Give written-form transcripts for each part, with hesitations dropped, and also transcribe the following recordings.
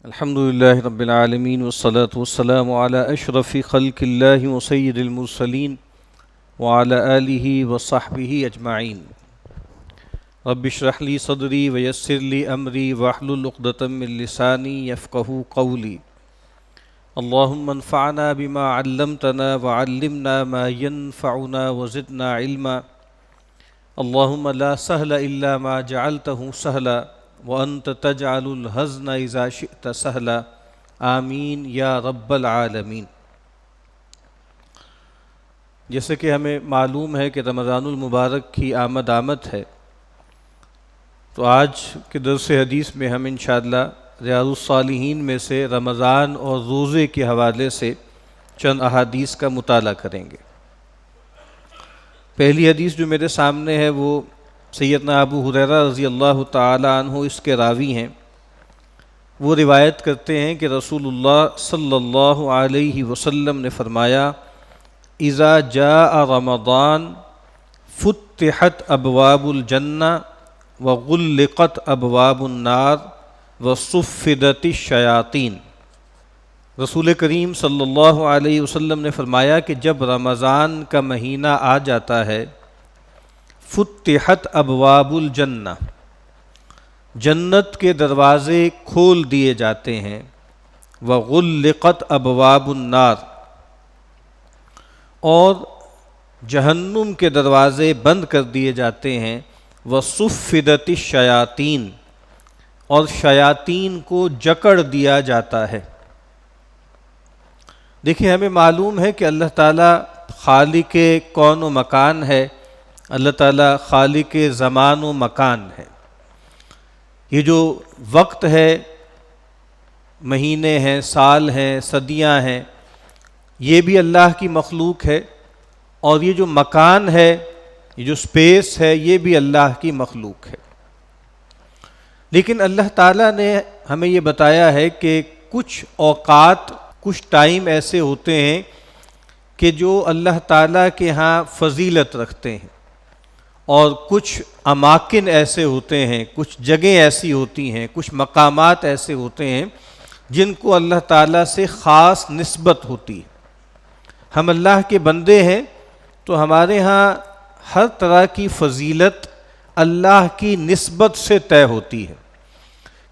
الحمد لله رب العالمين والصلاة والسلام على أشرف خلق الله وسيد المرسلين وعلى آله وصحبه أجمعين. رب اشرح لي صدري ويسر لي أمري واحلل عقدة من لساني يفقهوا قولي. اللهم انفعنا بما علمتنا وعلمنا ما ينفعنا وزدنا علما. اللهم لا سهل إلا ما جعلته سهلا وَأَنْتَ تَجْعَلُ الْحَزْنَ إِذَا شِئْتَ سَهْلًا آمین یا رب العالمین. جیسے کہ ہمیں معلوم ہے کہ رمضان المبارک کی آمد ہے، تو آج کے درس حدیث میں ہم انشاءاللہ ریاض الصالحین میں سے رمضان اور روزے کے حوالے سے چند احادیث کا مطالعہ کریں گے. پہلی حدیث جو میرے سامنے ہے وہ سیدنا ابو ہریرہ رضی اللہ تعالی عنہ اس کے راوی ہیں. وہ روایت کرتے ہیں کہ رسول اللہ صلی اللہ علیہ وسلم نے فرمایا: اذا جاء رمضان فتحت ابواب الجنہ وغلقت ابواب النار وصفدت الشیاطین. رسول کریم صلی اللہ علیہ وسلم نے فرمایا کہ جب رمضان کا مہینہ آ جاتا ہے، فتحت ابواب الجنہ، جنت کے دروازے کھول دیے جاتے ہیں، وغلقت ابواب النار، اور جہنم کے دروازے بند کر دیے جاتے ہیں، وصفدت الشیاطین، اور شیاطین کو جکڑ دیا جاتا ہے. دیکھیں، ہمیں معلوم ہے کہ اللہ تعالیٰ خالق کون و مکان ہے، اللہ تعالیٰ خالق زمان و مکان ہے. یہ جو وقت ہے، مہینے ہیں، سال ہیں، صدیاں ہیں، یہ بھی اللہ کی مخلوق ہے، اور یہ جو مکان ہے، یہ جو سپیس ہے، یہ بھی اللہ کی مخلوق ہے. لیکن اللہ تعالیٰ نے ہمیں یہ بتایا ہے کہ کچھ اوقات، کچھ ٹائم ایسے ہوتے ہیں کہ جو اللہ تعالیٰ کے ہاں فضیلت رکھتے ہیں، اور کچھ اماکن ایسے ہوتے ہیں، کچھ جگہیں ایسی ہوتی ہیں، کچھ مقامات ایسے ہوتے ہیں جن کو اللہ تعالیٰ سے خاص نسبت ہوتی ہے. ہم اللہ کے بندے ہیں، تو ہمارے ہاں ہر طرح کی فضیلت اللہ کی نسبت سے طے ہوتی ہے.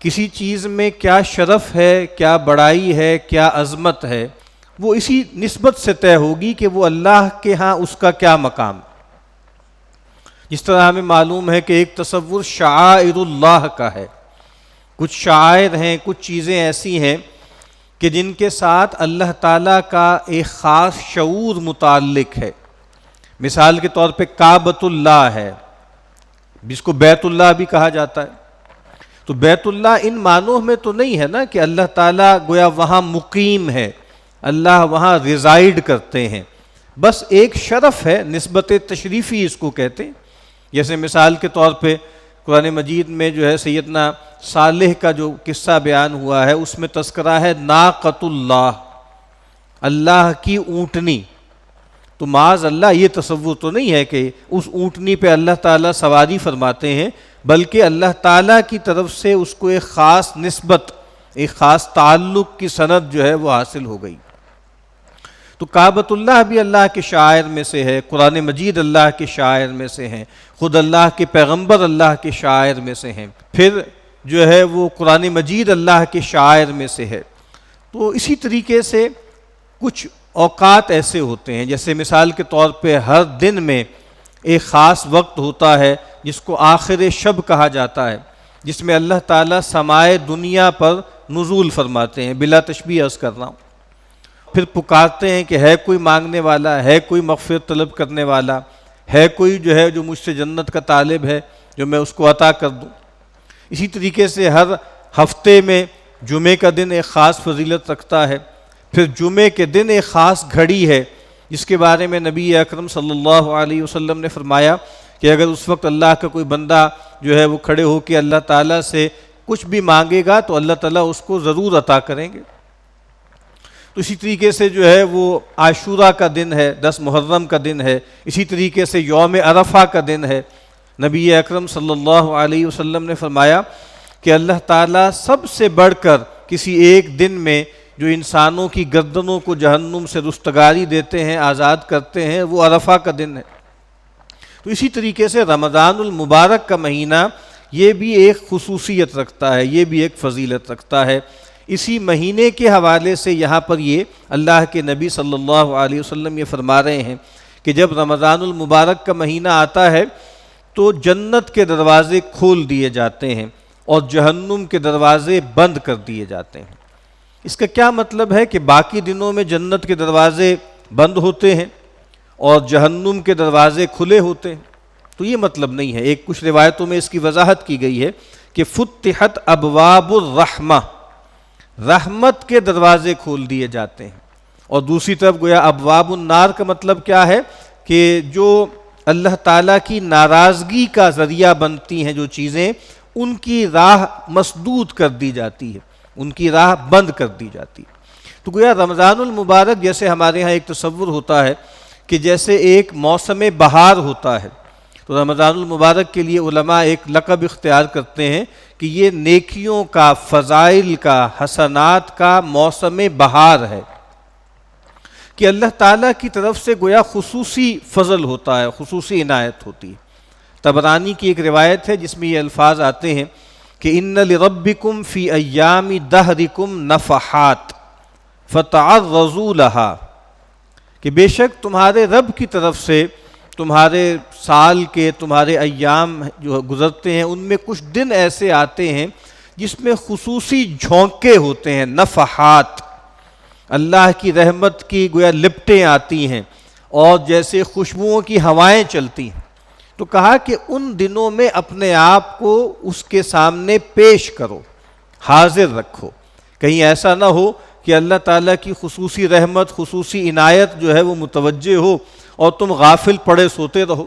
کسی چیز میں کیا شرف ہے، کیا بڑائی ہے، کیا عظمت ہے، وہ اسی نسبت سے طے ہوگی کہ وہ اللہ کے ہاں اس کا کیا مقام. جس طرح ہمیں معلوم ہے کہ ایک تصور شعائر اللہ کا ہے. کچھ شعائر ہیں، کچھ چیزیں ایسی ہیں کہ جن کے ساتھ اللہ تعالیٰ کا ایک خاص شعور متعلق ہے. مثال کے طور پہ کعبۃ اللہ ہے، جس کو بیت اللہ بھی کہا جاتا ہے. تو بیت اللہ ان معنوں میں تو نہیں ہے نا کہ اللہ تعالیٰ گویا وہاں مقیم ہے، اللہ وہاں ریزائیڈ کرتے ہیں. بس ایک شرف ہے، نسبت تشریفی اس کو کہتے ہیں. جیسے مثال کے طور پہ قرآن مجید میں جو ہے سیدنا صالح کا جو قصہ بیان ہوا ہے، اس میں تذکرہ ہے ناقۃ اللہ، اللہ کی اونٹنی. تو معاذ اللہ یہ تصور تو نہیں ہے کہ اس اونٹنی پہ اللہ تعالیٰ سواری فرماتے ہیں، بلکہ اللہ تعالیٰ کی طرف سے اس کو ایک خاص نسبت، ایک خاص تعلق کی سند جو ہے وہ حاصل ہو گئی. تو کعبۃ اللہ بھی اللہ کے شاعر میں سے ہے، قرآن مجید اللہ کے شاعر میں سے ہیں، خود اللہ کے پیغمبر اللہ کے شاعر میں سے ہیں، پھر جو ہے وہ قرآن مجید اللہ کے شاعر میں سے ہے. تو اسی طریقے سے کچھ اوقات ایسے ہوتے ہیں، جیسے مثال کے طور پہ ہر دن میں ایک خاص وقت ہوتا ہے جس کو آخر شب کہا جاتا ہے، جس میں اللہ تعالیٰ سمائے دنیا پر نزول فرماتے ہیں. بلا تشبیہ عرض کر رہا ہوں. پھر پکارتے ہیں کہ ہے کوئی مانگنے والا، ہے کوئی مغفرت طلب کرنے والا، ہے کوئی جو ہے جو مجھ سے جنت کا طالب ہے جو میں اس کو عطا کر دوں. اسی طریقے سے ہر ہفتے میں جمعے کا دن ایک خاص فضیلت رکھتا ہے. پھر جمعے کے دن ایک خاص گھڑی ہے جس کے بارے میں نبی اکرم صلی اللہ علیہ وسلم نے فرمایا کہ اگر اس وقت اللہ کا کوئی بندہ جو ہے وہ کھڑے ہو کے اللہ تعالیٰ سے کچھ بھی مانگے گا تو اللہ تعالیٰ اس کو ضرور عطا کریں گے. تو اسی طریقے سے جو ہے وہ عاشوراء کا دن ہے، 10 محرم کا دن ہے. اسی طریقے سے یوم عرفہ کا دن ہے. نبی اکرم صلی اللہ علیہ وسلم نے فرمایا کہ اللہ تعالیٰ سب سے بڑھ کر کسی ایک دن میں جو انسانوں کی گردنوں کو جہنم سے رستگاری دیتے ہیں، آزاد کرتے ہیں، وہ عرفہ کا دن ہے۔ تو اسی طریقے سے رمضان المبارک کا مہینہ یہ بھی ایک خصوصیت رکھتا ہے، یہ بھی ایک فضیلت رکھتا ہے۔ اسی مہینے کے حوالے سے یہاں پر یہ اللہ کے نبی صلی اللہ علیہ وسلم یہ فرما رہے ہیں کہ جب رمضان المبارک کا مہینہ آتا ہے تو جنت کے دروازے کھول دیے جاتے ہیں اور جہنم کے دروازے بند کر دیے جاتے ہیں۔ اس کا کیا مطلب ہے کہ باقی دنوں میں جنت کے دروازے بند ہوتے ہیں اور جہنم کے دروازے کھلے ہوتے ہیں؟ تو یہ مطلب نہیں ہے۔ ایک کچھ روایتوں میں اس کی وضاحت کی گئی ہے کہ فتحت ابواب الرحمہ، رحمت کے دروازے کھول دیے جاتے ہیں، اور دوسری طرف گویا ابواب النار کا مطلب کیا ہے کہ جو اللہ تعالیٰ کی ناراضگی کا ذریعہ بنتی ہیں جو چیزیں، ان کی راہ مسدود کر دی جاتی ہے، ان کی راہ بند کر دی جاتی ہے۔ تو گویا رمضان المبارک جیسے ہمارے ہاں ایک تصور ہوتا ہے کہ جیسے ایک موسم بہار ہوتا ہے، تو رمضان المبارک کے لیے علماء ایک لقب اختیار کرتے ہیں کہ یہ نیکیوں کا، فضائل کا، حسنات کا موسم بہار ہے، کہ اللہ تعالیٰ کی طرف سے گویا خصوصی فضل ہوتا ہے، خصوصی عنایت ہوتی ہے۔ طبرانی کی ایک روایت ہے جس میں یہ الفاظ آتے ہیں کہ ان لربکم فی ایام دہرکم نفحات فتعرضوا لها، کہ بے شک تمہارے رب کی طرف سے تمہارے سال کے، تمہارے ایام جو گزرتے ہیں، ان میں کچھ دن ایسے آتے ہیں جس میں خصوصی جھونکے ہوتے ہیں، نفحات، اللہ کی رحمت کی گویا لپٹیں آتی ہیں اور جیسے خوشبوؤں کی ہوائیں چلتی ہیں۔ تو کہا کہ ان دنوں میں اپنے آپ کو اس کے سامنے پیش کرو، حاضر رکھو، کہیں ایسا نہ ہو کہ اللہ تعالیٰ کی خصوصی رحمت، خصوصی عنایت جو ہے وہ متوجہ ہو اور تم غافل پڑے سوتے رہو۔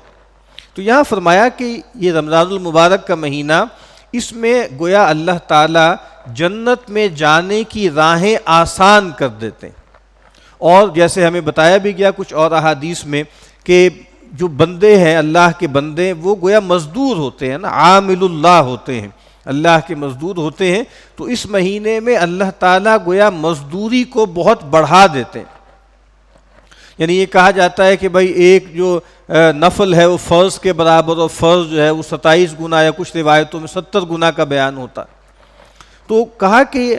تو یہاں فرمایا کہ یہ رمضان المبارک کا مہینہ، اس میں گویا اللہ تعالیٰ جنت میں جانے کی راہیں آسان کر دیتے ہیں، اور جیسے ہمیں بتایا بھی گیا کچھ اور احادیث میں کہ جو بندے ہیں، اللہ کے بندے، وہ گویا مزدور ہوتے ہیں نا، عامل اللہ ہوتے ہیں، اللہ کے مزدور ہوتے ہیں۔ تو اس مہینے میں اللہ تعالیٰ گویا مزدوری کو بہت بڑھا دیتے ہیں، یعنی یہ کہا جاتا ہے کہ بھائی ایک جو نفل ہے وہ فرض کے برابر، اور فرض جو ہے وہ 27 گنا یا کچھ روایتوں میں 70 گنا کا بیان ہوتا ہے۔ تو کہا کہ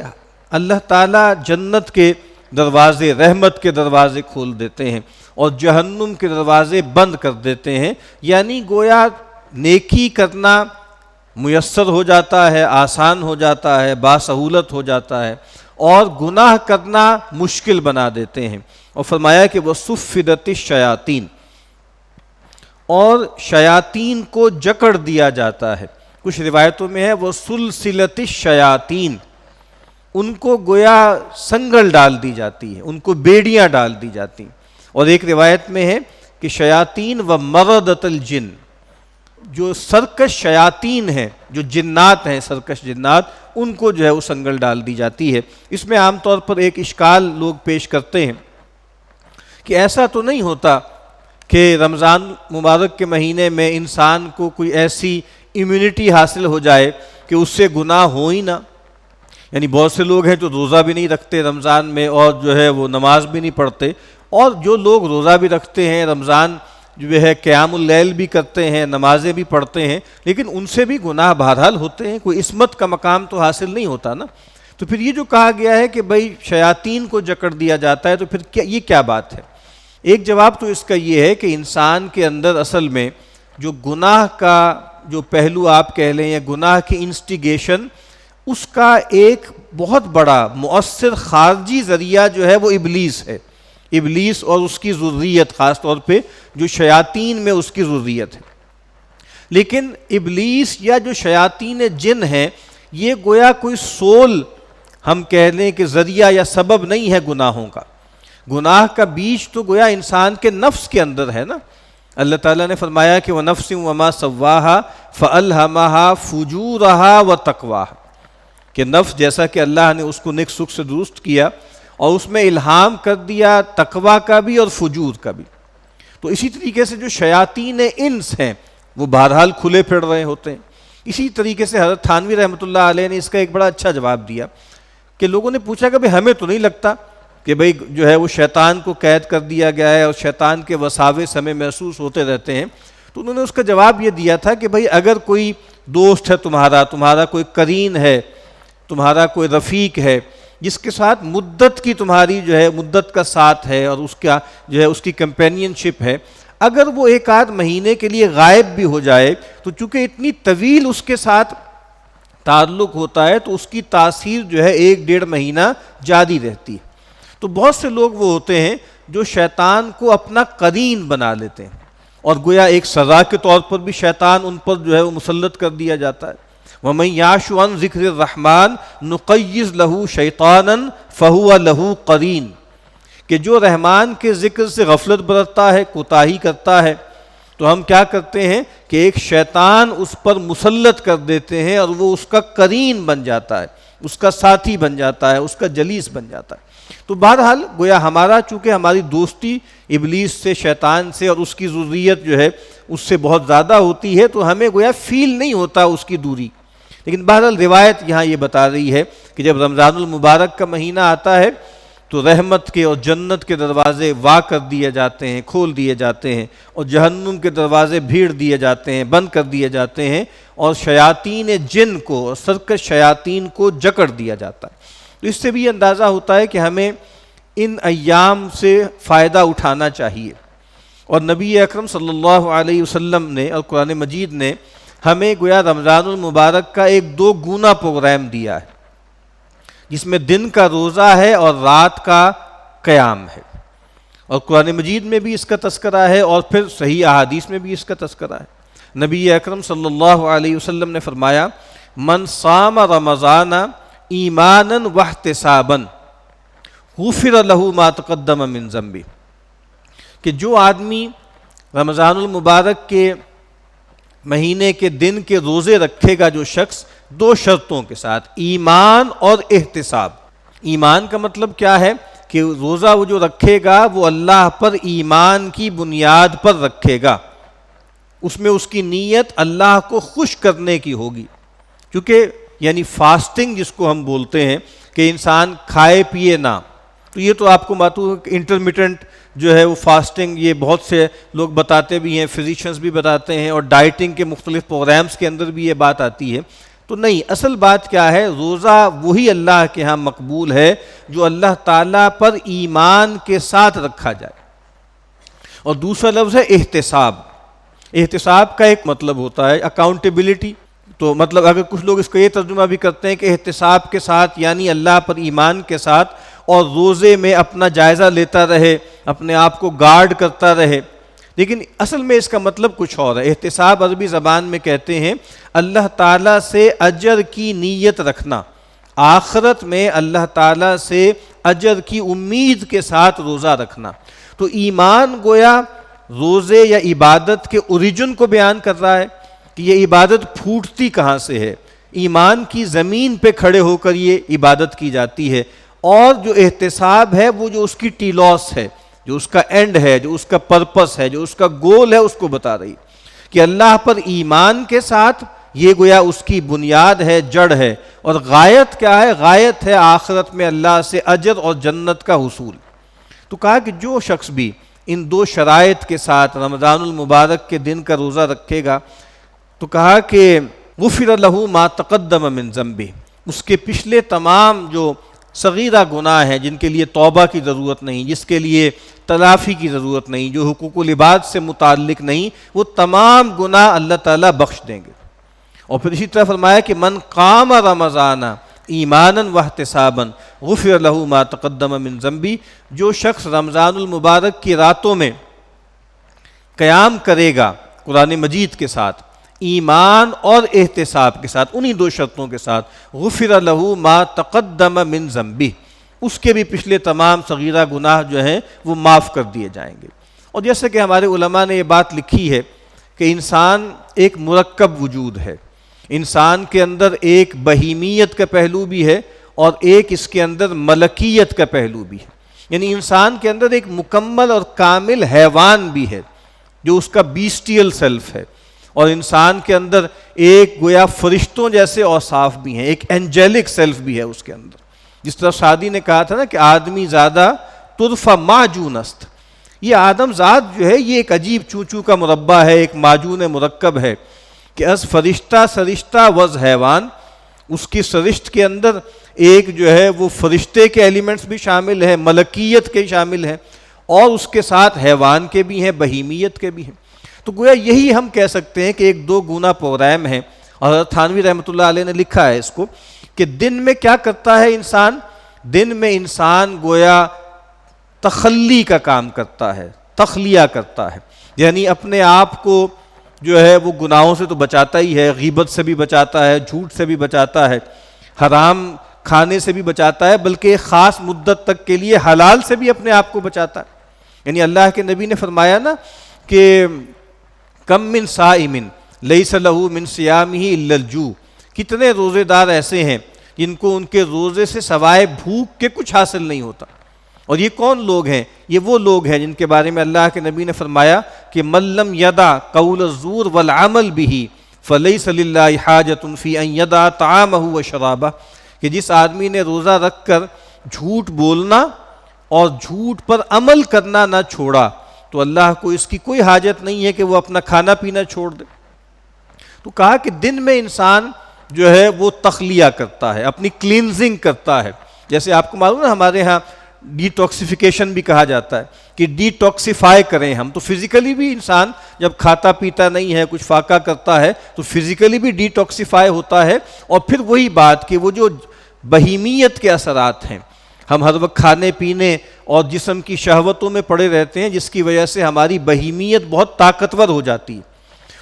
اللہ تعالیٰ جنت کے دروازے، رحمت کے دروازے کھول دیتے ہیں اور جہنم کے دروازے بند کر دیتے ہیں، یعنی گویا نیکی کرنا میسر ہو جاتا ہے، آسان ہو جاتا ہے، باسہولت ہو جاتا ہے، اور گناہ کرنا مشکل بنا دیتے ہیں۔ اور فرمایا کہ وَصُفِّدَتِ الشَّيَاطِينَ، اور شیاطین کو جکڑ دیا جاتا ہے۔ کچھ روایتوں میں ہے وَسُلْسِلَتِ الشَّيَاطِينَ، ان کو گویا سنگل ڈال دی جاتی ہے، ان کو بیڑیاں ڈال دی جاتی ہیں۔ اور ایک روایت میں ہے کہ شیاطین وَمَرَدَةَ الْجِنِّ، جو سرکش شیاطین ہیں، جو جنات ہیں، سرکش جنات، ان کو جو ہے وہ سنگل ڈال دی جاتی ہے۔ اس میں عام طور پر ایک اشکال لوگ پیش کرتے ہیں کہ ایسا تو نہیں ہوتا کہ رمضان مبارک کے مہینے میں انسان کو کوئی ایسی امیونٹی حاصل ہو جائے کہ اس سے گناہ ہو ہی نہ، یعنی بہت سے لوگ ہیں جو روزہ بھی نہیں رکھتے رمضان میں اور جو ہے وہ نماز بھی نہیں پڑھتے، اور جو لوگ روزہ بھی رکھتے ہیں، رمضان جو ہے قیام اللیل بھی کرتے ہیں، نمازیں بھی پڑھتے ہیں، لیکن ان سے بھی گناہ بہرحال ہوتے ہیں، کوئی عصمت کا مقام تو حاصل نہیں ہوتا نا۔ تو پھر یہ جو کہا گیا ہے کہ بھائی شیاطین کو جکڑ دیا جاتا ہے، تو پھر یہ کیا بات ہے؟ ایک جواب تو اس کا یہ ہے کہ انسان کے اندر اصل میں جو گناہ کا جو پہلو آپ کہہ لیں، یا گناہ کی انسٹیگیشن، اس کا ایک بہت بڑا مؤثر خارجی ذریعہ جو ہے وہ ابلیس ہے، ابلیس اور اس کی ذریت، خاص طور پہ جو شیاطین میں اس کی ذریت ہے۔ لیکن ابلیس یا جو شیاطین جن ہیں، یہ گویا کوئی سول ہم کہہ لیں کہ ذریعہ یا سبب نہیں ہے گناہوں کا۔ گناہ کا بیج تو گویا انسان کے نفس کے اندر ہے نا۔ اللہ تعالیٰ نے فرمایا کہ وَنَفْسٍ وَمَا سَوَّاهَا فَأَلْهَمَهَا فُجُورَهَا وَتَقْوَاهَا، کہ نفس جیسا کہ اللہ نے اس کو نیک سکھ سے درست کیا اور اس میں الہام کر دیا تقویٰ کا بھی اور فجور کا بھی۔ تو اسی طریقے سے جو شیاطین انس ہیں وہ بہرحال کھلے پھر رہے ہوتے ہیں۔ اسی طریقے سے حضرت تھانوی رحمۃ اللہ علیہ نے اس کا ایک بڑا اچھا جواب دیا کہ لوگوں نے پوچھا کہ بھئی ہمیں تو نہیں لگتا کہ بھئی جو ہے وہ شیطان کو قید کر دیا گیا ہے اور شیطان کے وساوس ہمیں محسوس ہوتے رہتے ہیں. تو انہوں نے اس کا جواب یہ دیا تھا کہ بھئی اگر کوئی دوست ہے تمہارا کوئی قرین ہے، تمہارا کوئی رفیق ہے جس کے ساتھ مدت کی تمہاری جو ہے مدت کا ساتھ ہے اور اس کا جو ہے اس کی کمپینین شپ ہے، اگر وہ ایک آدھ مہینے کے لیے غائب بھی ہو جائے تو چونکہ اتنی طویل اس کے ساتھ تعلق ہوتا ہے تو اس کی تاثیر جو ہے 1-1.5 مہینہ جاری رہتی ہے. تو بہت سے لوگ وہ ہوتے ہیں جو شیطان کو اپنا قرین بنا لیتے ہیں اور گویا ایک سزا کے طور پر بھی شیطان ان پر جو ہے وہ مسلط کر دیا جاتا ہے. وَمَن يَعْشُ عَن ذِكْرِ الرَّحْمَٰنِ نُقَيِّضْ لَهُ شَيْطَانًا فَهُوَ لَهُ قَرِينٌ، کہ جو رحمان کے ذکر سے غفلت برتتا ہے، کوتاہی کرتا ہے، تو ہم کیا کرتے ہیں کہ ایک شیطان اس پر مسلط کر دیتے ہیں اور وہ اس کا قرین بن جاتا ہے، اس کا ساتھی بن جاتا ہے، اس کا جلیس بن جاتا ہے. تو بہرحال گویا ہمارا چونکہ ہماری دوستی ابلیس سے، شیطان سے اور اس کی ذریت جو ہے اس سے بہت زیادہ ہوتی ہے تو ہمیں گویا فیل نہیں ہوتا اس کی دوری. لیکن بہرحال روایت یہاں یہ بتا رہی ہے کہ جب رمضان المبارک کا مہینہ آتا ہے تو رحمت کے اور جنت کے دروازے وا کر دیے جاتے ہیں، کھول دیے جاتے ہیں، اور جہنم کے دروازے بھیڑ دیے جاتے ہیں، بند کر دیے جاتے ہیں، اور شیاطین جن کو اور سرکش شیاطین کو جکڑ دیا جاتا ہے. تو اس سے بھی یہ اندازہ ہوتا ہے کہ ہمیں ان ایام سے فائدہ اٹھانا چاہیے. اور نبی اکرم صلی اللہ علیہ وسلم نے اور قرآن مجید نے ہمیں گویا رمضان المبارک کا ایک 2 گنا پروگرام دیا ہے، جس میں دن کا روزہ ہے اور رات کا قیام ہے. اور قرآن مجید میں بھی اس کا تذکرہ ہے اور پھر صحیح احادیث میں بھی اس کا تذکرہ ہے. نبی اکرم صلی اللہ علیہ وسلم نے فرمایا من صام رمضان ایمانا واحتسابا غفر له ما تقدم من ذنبه، کہ جو آدمی رمضان المبارک کے مہینے کے دن کے روزے رکھے گا، جو شخص 2 شرطوں کے ساتھ، ایمان اور احتساب. ایمان کا مطلب کیا ہے کہ روزہ وہ جو رکھے گا وہ اللہ پر ایمان کی بنیاد پر رکھے گا، اس میں اس کی نیت اللہ کو خوش کرنے کی ہوگی. کیونکہ یعنی فاسٹنگ جس کو ہم بولتے ہیں کہ انسان کھائے پیے نہ، تو یہ تو آپ کو معلوم ہے کہ انٹرمیٹنٹ جو ہے وہ فاسٹنگ، یہ بہت سے لوگ بتاتے بھی ہیں، فزیشنز بھی بتاتے ہیں، اور ڈائٹنگ کے مختلف پروگرامز کے اندر بھی یہ بات آتی ہے. تو نہیں، اصل بات کیا ہے، روزہ وہی اللہ کے ہاں مقبول ہے جو اللہ تعالیٰ پر ایمان کے ساتھ رکھا جائے. اور دوسرا لفظ ہے احتساب. احتساب کا ایک مطلب ہوتا ہے اکاؤنٹیبلٹی. تو مطلب اگر کچھ لوگ اس کا یہ ترجمہ بھی کرتے ہیں کہ احتساب کے ساتھ یعنی اللہ پر ایمان کے ساتھ، اور روزے میں اپنا جائزہ لیتا رہے، اپنے آپ کو گارڈ کرتا رہے. لیکن اصل میں اس کا مطلب کچھ اور ہے. احتساب عربی زبان میں کہتے ہیں اللہ تعالیٰ سے اجر کی نیت رکھنا، آخرت میں اللہ تعالیٰ سے اجر کی امید کے ساتھ روزہ رکھنا. تو ایمان گویا روزے یا عبادت کے اوریجن کو بیان کر رہا ہے کہ یہ عبادت پھوٹتی کہاں سے ہے. ایمان کی زمین پہ کھڑے ہو کر یہ عبادت کی جاتی ہے. اور جو احتساب ہے وہ جو اس کی ٹیلوس ہے، جو اس کا اینڈ ہے، جو اس کا پرپس ہے، جو اس کا گول ہے، اس کو بتا رہی کہ اللہ پر ایمان کے ساتھ یہ گویا اس کی بنیاد ہے، جڑ ہے. اور غایت کیا ہے؟ غایت ہے آخرت میں اللہ سے اجر اور جنت کا حصول. تو کہا کہ جو شخص بھی ان 2 شرائط کے ساتھ رمضان المبارک کے دن کا روزہ رکھے گا تو کہا کہ غفر له ما تقدم من ذنبه، اس کے پچھلے تمام جو صغیرہ گناہ ہیں جن کے لیے توبہ کی ضرورت نہیں، جس کے لیے تلافی کی ضرورت نہیں، جو حقوق العباد سے متعلق نہیں، وہ تمام گناہ اللہ تعالیٰ بخش دیں گے. اور پھر اسی طرح فرمایا کہ من قام رمضان ایمانا واحتسابا غفر له ما تقدم من ذنبه، جو شخص رمضان المبارک کی راتوں میں قیام کرے گا قرآن مجید کے ساتھ، ایمان اور احتساب کے ساتھ، انہی 2 شرطوں کے ساتھ، غفر له ما تقدم من ذنبه، اس کے بھی پچھلے تمام صغیرہ گناہ جو ہیں وہ معاف کر دیے جائیں گے. اور جیسے کہ ہمارے علماء نے یہ بات لکھی ہے کہ انسان ایک مرکب وجود ہے، انسان کے اندر ایک بہیمیت کا پہلو بھی ہے اور ایک اس کے اندر ملکیت کا پہلو بھی ہے. یعنی انسان کے اندر ایک مکمل اور کامل حیوان بھی ہے جو اس کا بیسٹیل سیلف ہے، اور انسان کے اندر ایک گویا فرشتوں جیسے اوصاف بھی ہیں، ایک اینجلک سیلف بھی ہے اس کے اندر. جس طرح سعدی نے کہا تھا نا کہ آدمی زادہ طرف معجون است، یہ آدم ذات جو ہے یہ ایک عجیب چونچو کا مربع ہے، ایک معجون مرکب ہے کہ از فرشتہ سرشتہ وز حیوان، اس کی سرشت کے اندر ایک جو ہے وہ فرشتے کے ایلیمنٹس بھی شامل ہیں، ملکیت کے شامل ہیں، اور اس کے ساتھ حیوان کے بھی ہیں، بہیمیت کے بھی ہیں۔ تو گویا یہی ہم کہہ سکتے ہیں کہ ایک دو گنا پروگرام ہے، اور حضرت تھانوی رحمۃ اللہ علیہ نے لکھا ہے اس کو کہ دن میں کیا کرتا ہے انسان، دن میں انسان گویا تخلی کا کام کرتا ہے، تخلیہ کرتا ہے، یعنی اپنے آپ کو جو ہے وہ گناہوں سے تو بچاتا ہی ہے، غیبت سے بھی بچاتا ہے، جھوٹ سے بھی بچاتا ہے، حرام کھانے سے بھی بچاتا ہے، بلکہ ایک خاص مدت تک کے لیے حلال سے بھی اپنے آپ کو بچاتا ہے۔ یعنی اللہ کے نبی نے فرمایا نا کہ کم من صائم لیس لہ من صیامہ الا الجوع، کتنے روزے دار ایسے ہیں جن کو ان کے روزے سے سوائے بھوک کے کچھ حاصل نہیں ہوتا۔ اور یہ کون لوگ ہیں؟ یہ وہ لوگ ہیں جن کے بارے میں اللہ کے نبی نے فرمایا کہ من لم یدع قول الزور والعمل بہ فلیس للہ حاجۃ فی ان یدع طعامہ وشرابہ، کہ جس آدمی نے روزہ رکھ کر جھوٹ بولنا اور جھوٹ پر عمل کرنا نہ چھوڑا تو اللہ کو اس کی کوئی حاجت نہیں ہے کہ وہ اپنا کھانا پینا چھوڑ دے۔ تو کہا کہ دن میں انسان جو ہے وہ تخلیہ کرتا ہے، اپنی کلینزنگ کرتا ہے، جیسے آپ کو معلوم ہے ہمارے ہاں ڈی ٹاکسیفیکیشن بھی کہا جاتا ہے کہ ڈی ٹاکسیفائی کریں ہم، تو فزیکلی بھی انسان جب کھاتا پیتا نہیں ہے، کچھ فاقہ کرتا ہے تو فزیکلی بھی ڈی ٹاکسیفائی ہوتا ہے۔ اور پھر وہی بات کہ وہ جو بہیمیت کے اثرات ہیں، ہم ہر وقت کھانے پینے اور جسم کی شہوتوں میں پڑے رہتے ہیں جس کی وجہ سے ہماری بہیمیت بہت طاقتور ہو جاتی ہے۔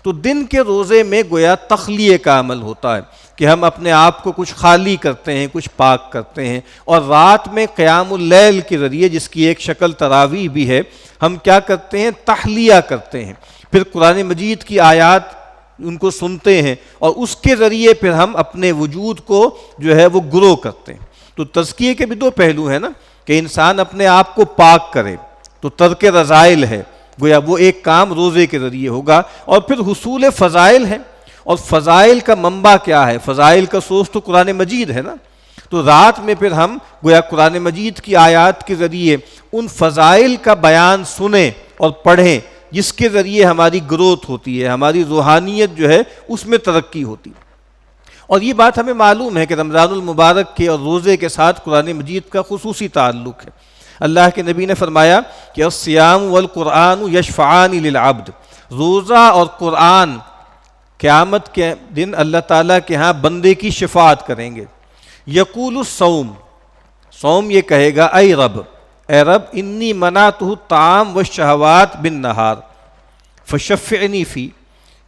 تو دن کے روزے میں گویا تخلیے کا عمل ہوتا ہے کہ ہم اپنے آپ کو کچھ خالی کرتے ہیں، کچھ پاک کرتے ہیں، اور رات میں قیام اللیل کے ذریعے، جس کی ایک شکل تراویح بھی ہے، ہم کیا کرتے ہیں؟ تحلیہ کرتے ہیں، پھر قرآن مجید کی آیات ان کو سنتے ہیں اور اس کے ذریعے پھر ہم اپنے وجود کو جو ہے وہ گرو کرتے ہیں۔ تو تزکیے کے بھی دو پہلو ہیں نا، کہ انسان اپنے آپ کو پاک کرے، تو ترک رذائل ہے، گویا وہ ایک کام روزے کے ذریعے ہوگا، اور پھر حصول فضائل ہے۔ اور فضائل کا منبع کیا ہے؟ فضائل کا سورس تو قرآن مجید ہے نا، تو رات میں پھر ہم گویا قرآن مجید کی آیات کے ذریعے ان فضائل کا بیان سنیں اور پڑھیں، جس کے ذریعے ہماری گروتھ ہوتی ہے، ہماری روحانیت جو ہے اس میں ترقی ہوتی ہے۔ اور یہ بات ہمیں معلوم ہے کہ رمضان المبارک کے اور روزے کے ساتھ قرآن مجید کا خصوصی تعلق ہے۔ اللہ کے نبی نے فرمایا کہ الصیام والقرآن یشفعان للعبد، روزہ اور قرآن قیامت کے دن اللہ تعالیٰ کے ہاں بندے کی شفاعت کریں گے۔ یقول الصوم، صوم یہ کہے گا اے رب انی منعتہ الطعام والشہوات بالنہار فشفعنی فی،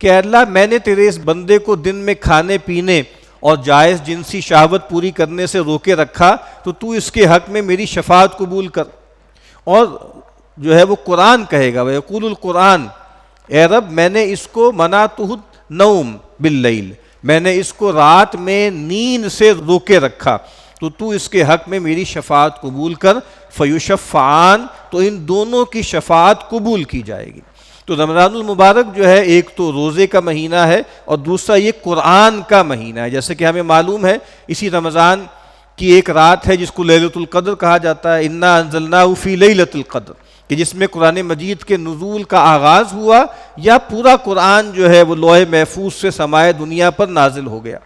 کہ اللہ میں نے تیرے اس بندے کو دن میں کھانے پینے اور جائز جنسی شہوت پوری کرنے سے روکے رکھا، تو اس کے حق میں میری شفاعت قبول کر۔ اور جو ہے وہ قرآن کہے گا وَيَقُولُ القرآن، اے رب میں نے اس کو منعتہ النوم باللیل، میں نے اس کو رات میں نیند سے روکے رکھا، تو اس کے حق میں میری شفاعت قبول کر۔ فیشفعان، تو ان دونوں کی شفاعت قبول کی جائے گی۔ تو رمضان المبارک جو ہے ایک تو روزے کا مہینہ ہے اور دوسرا یہ قرآن کا مہینہ ہے۔ جیسے کہ ہمیں معلوم ہے اسی رمضان کی ایک رات ہے جس کو لیلۃ القدر کہا جاتا ہے، انا انزلناہ فی لیلۃ القدر، کہ جس میں قرآن مجید کے نزول کا آغاز ہوا، یا پورا قرآن جو ہے وہ لوح محفوظ سے سمائے دنیا پر نازل ہو گیا۔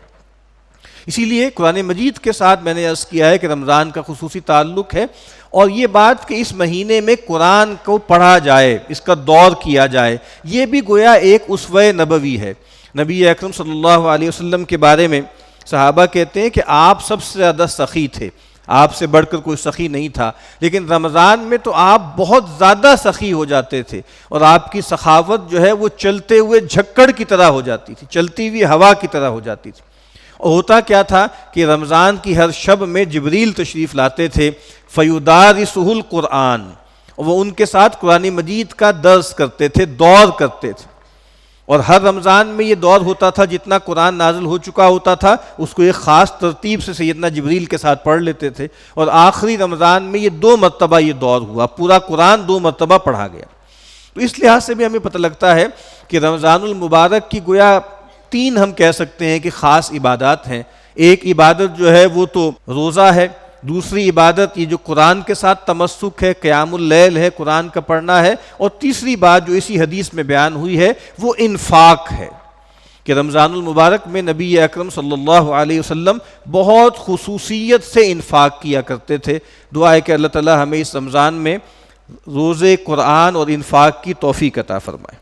اسی لیے قرآن مجید کے ساتھ میں نے عرض کیا ہے کہ رمضان کا خصوصی تعلق ہے، اور یہ بات کہ اس مہینے میں قرآن کو پڑھا جائے، اس کا دور کیا جائے، یہ بھی گویا ایک اسوہ نبوی ہے۔ نبی اکرم صلی اللہ علیہ وسلم کے بارے میں صحابہ کہتے ہیں کہ آپ سب سے زیادہ سخی تھے، آپ سے بڑھ کر کوئی سخی نہیں تھا، لیکن رمضان میں تو آپ بہت زیادہ سخی ہو جاتے تھے، اور آپ کی سخاوت جو ہے وہ چلتے ہوئے جھکڑ کی طرح ہو جاتی تھی، چلتی ہوئی ہوا کی طرح ہو جاتی تھی۔ اور ہوتا کیا تھا کہ رمضان کی ہر شب میں جبریل تشریف لاتے تھے، فیدارسہ القرآن، وہ ان کے ساتھ قرآن مجید کا درس کرتے تھے، دور کرتے تھے، اور ہر رمضان میں یہ دور ہوتا تھا، جتنا قرآن نازل ہو چکا ہوتا تھا اس کو ایک خاص ترتیب سے سیدنا جبریل کے ساتھ پڑھ لیتے تھے، اور آخری رمضان میں یہ 2 مرتبہ یہ دور ہوا، پورا قرآن 2 مرتبہ پڑھا گیا۔ تو اس لحاظ سے بھی ہمیں پتہ لگتا ہے کہ رمضان المبارک کی گویا 3 ہم کہہ سکتے ہیں کہ خاص عبادات ہیں۔ ایک عبادت جو ہے وہ تو روزہ ہے، دوسری عبادت یہ جو قرآن کے ساتھ تمسک ہے، قیام اللیل ہے، قرآن کا پڑھنا ہے، اور تیسری بات جو اسی حدیث میں بیان ہوئی ہے وہ انفاق ہے کہ رمضان المبارک میں نبی اکرم صلی اللہ علیہ وسلم بہت خصوصیت سے انفاق کیا کرتے تھے۔ دعا ہے کہ اللہ تعالی ہمیں اس رمضان میں روزے قرآن اور انفاق کی توفیق عطا فرمائے۔